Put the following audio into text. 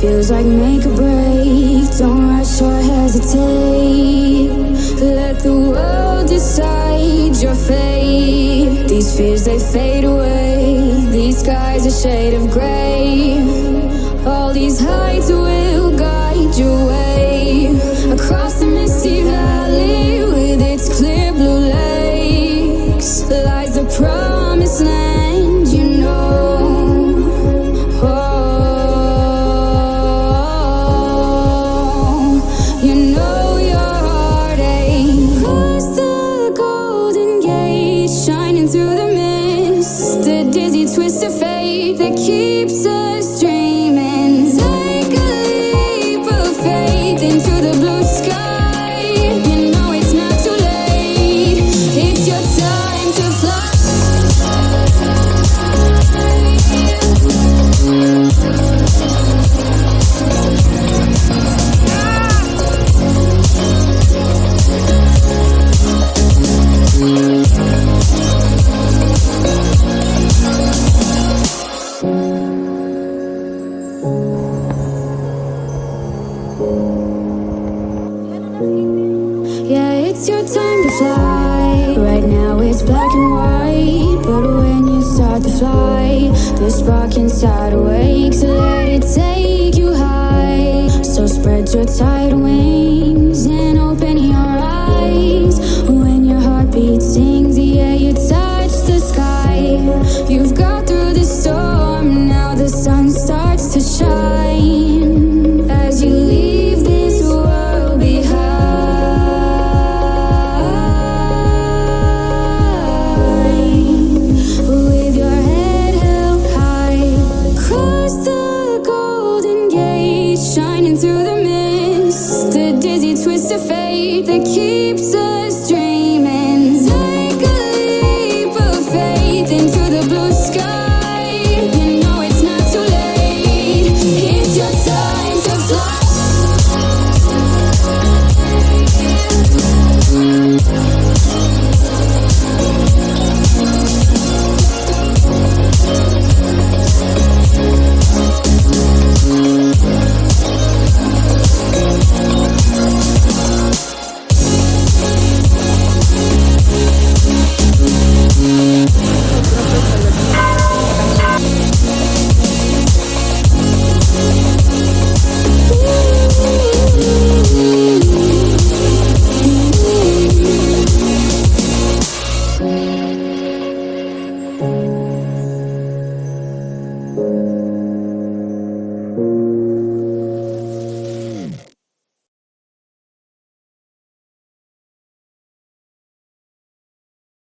feels like make or break. Don't rush or hesitate. Let the world decide your fate. These fears, they fade away. These skies are shade of gray. All these heights will guide your way. Across the misty valley with its clear blue lakes lies the promised land, you know. You know your heartache. Cross the golden gate, shining through the mist. The dizzy twist of fate that keeps us dreaming. Take a leap of faith into the blue sky. You know it's not too late. It's your time to fly. Yeah, it's your time to fly. Right now it's black and white, but when you start to fly, the spark inside awakes. So let it take you high. So spread your tight wings and open your eyes. When your heartbeat sings, yeah, you touch the sky. You've got through the storm, now the sun starts to shine. As you leave this world behind, with your head held high, cross the golden gate, shining through the mist. The dizzy twist of fate that keeps us dreaming. Take a leap of faith into the blue sky. You know it's not too late. It's your time to fly.